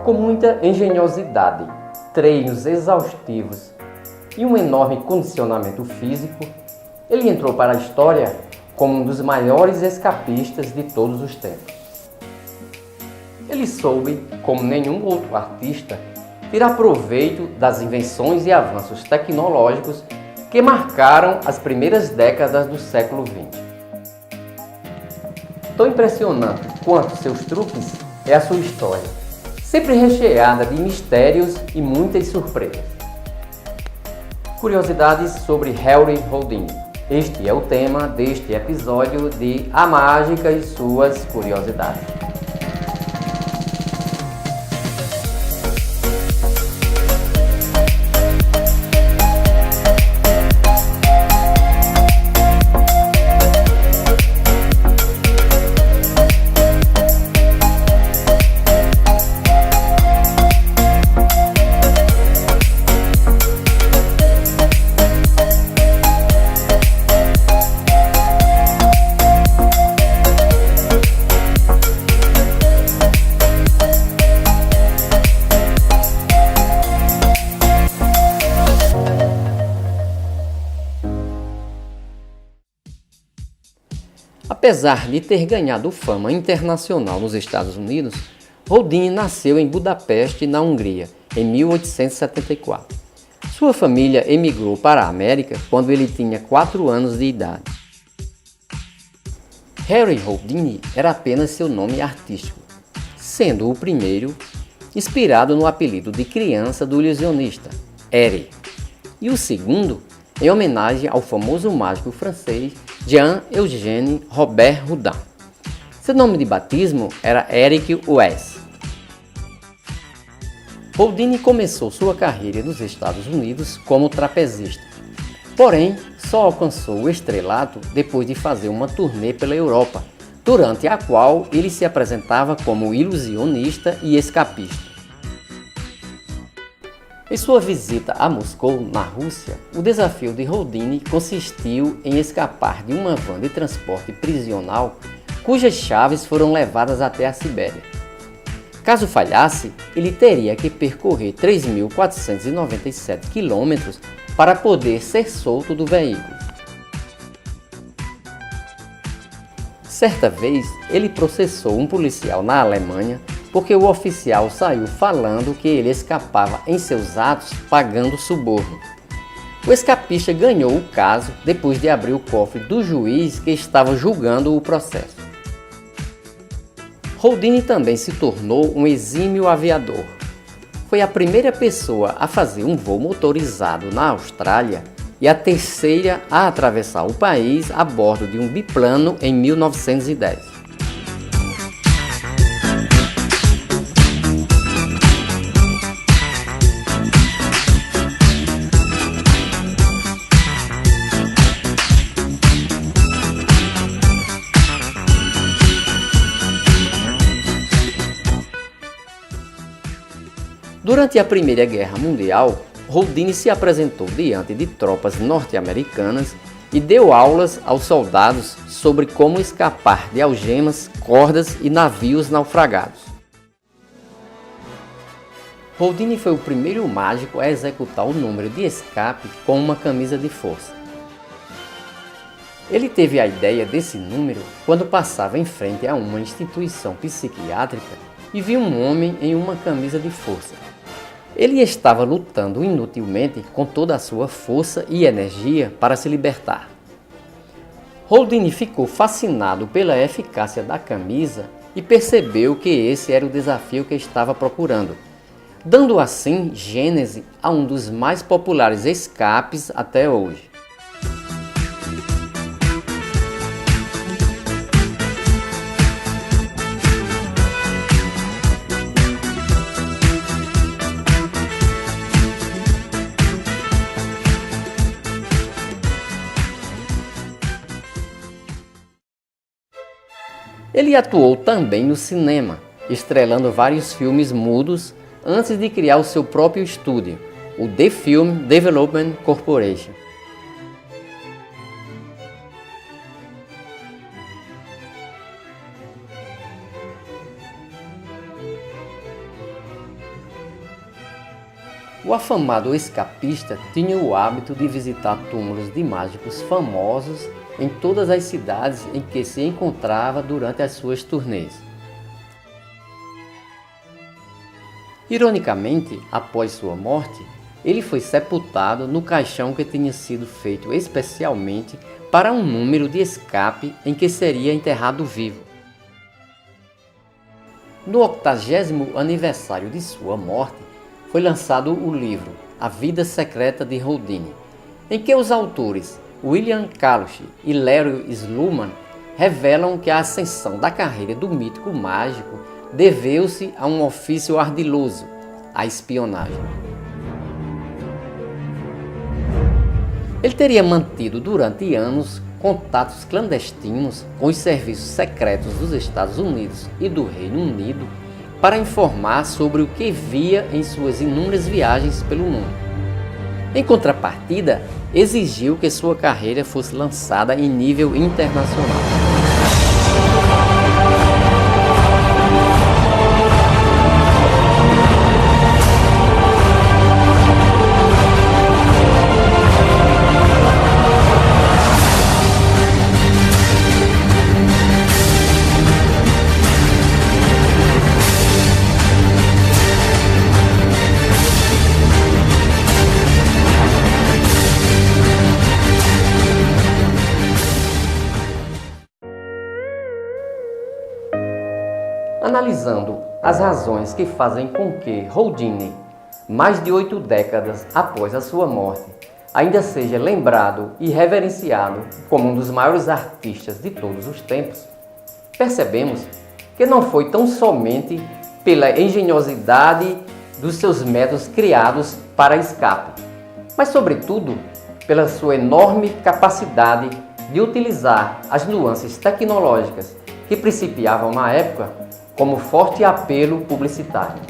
Com muita engenhosidade, treinos exaustivos e um enorme condicionamento físico, ele entrou para a história como um dos maiores escapistas de todos os tempos. Ele soube, como nenhum outro artista, tirar proveito das invenções e avanços tecnológicos que marcaram as primeiras décadas do século XX. Tão impressionante quanto seus truques é a sua história, sempre recheada de mistérios e muitas surpresas. Curiosidades sobre Harry Houdini. Este é o tema deste episódio de A Mágica e Suas Curiosidades. Apesar de ter ganhado fama internacional nos Estados Unidos, Houdini nasceu em Budapeste, na Hungria, em 1874. Sua família emigrou para a América quando ele tinha 4 anos de idade. Harry Houdini era apenas seu nome artístico, sendo o primeiro inspirado no apelido de criança do ilusionista, Harry, e o segundo em homenagem ao famoso mágico francês Jean-Eugène Robert Houdin. Seu nome de batismo era Eric West. Houdini começou sua carreira nos Estados Unidos como trapezista, porém só alcançou o estrelato depois de fazer uma turnê pela Europa, durante a qual ele se apresentava como ilusionista e escapista. Em sua visita a Moscou, na Rússia, o desafio de Houdini consistiu em escapar de uma van de transporte prisional cujas chaves foram levadas até a Sibéria. Caso falhasse, ele teria que percorrer 3.497 quilômetros para poder ser solto do veículo. Certa vez, ele processou um policial na Alemanha porque o oficial saiu falando que ele escapava em seus atos pagando suborno. O escapista ganhou o caso depois de abrir o cofre do juiz que estava julgando o processo. Houdini também se tornou um exímio aviador. Foi a primeira pessoa a fazer um voo motorizado na Austrália e a terceira a atravessar o país a bordo de um biplano em 1910. Durante a Primeira Guerra Mundial, Houdini se apresentou diante de tropas norte-americanas e deu aulas aos soldados sobre como escapar de algemas, cordas e navios naufragados. Houdini foi o primeiro mágico a executar o número de escape com uma camisa de força. Ele teve a ideia desse número quando passava em frente a uma instituição psiquiátrica e viu um homem em uma camisa de força. Ele estava lutando inutilmente com toda a sua força e energia para se libertar. Houdini ficou fascinado pela eficácia da camisa e percebeu que esse era o desafio que estava procurando, dando assim gênese a um dos mais populares escapes até hoje. Ele atuou também no cinema, estrelando vários filmes mudos antes de criar o seu próprio estúdio, o The Film Development Corporation. O afamado escapista tinha o hábito de visitar túmulos de mágicos famosos em todas as cidades em que se encontrava durante as suas turnês. Ironicamente, após sua morte, ele foi sepultado no caixão que tinha sido feito especialmente para um número de escape em que seria enterrado vivo. No 80º aniversário de sua morte, foi lançado o livro A Vida Secreta de Houdini, em que os autores William Kalush e Larry Sluman revelam que a ascensão da carreira do mítico mágico deveu-se a um ofício ardiloso, a espionagem. Ele teria mantido durante anos contatos clandestinos com os serviços secretos dos Estados Unidos e do Reino Unido para informar sobre o que via em suas inúmeras viagens pelo mundo. Em contrapartida, exigiu que sua carreira fosse lançada em nível internacional. Analisando as razões que fazem com que Houdini, mais de 8 décadas após a sua morte, ainda seja lembrado e reverenciado como um dos maiores artistas de todos os tempos, percebemos que não foi tão somente pela engenhosidade dos seus métodos criados para escape, mas sobretudo pela sua enorme capacidade de utilizar as nuances tecnológicas que principiavam na época como forte apelo publicitário.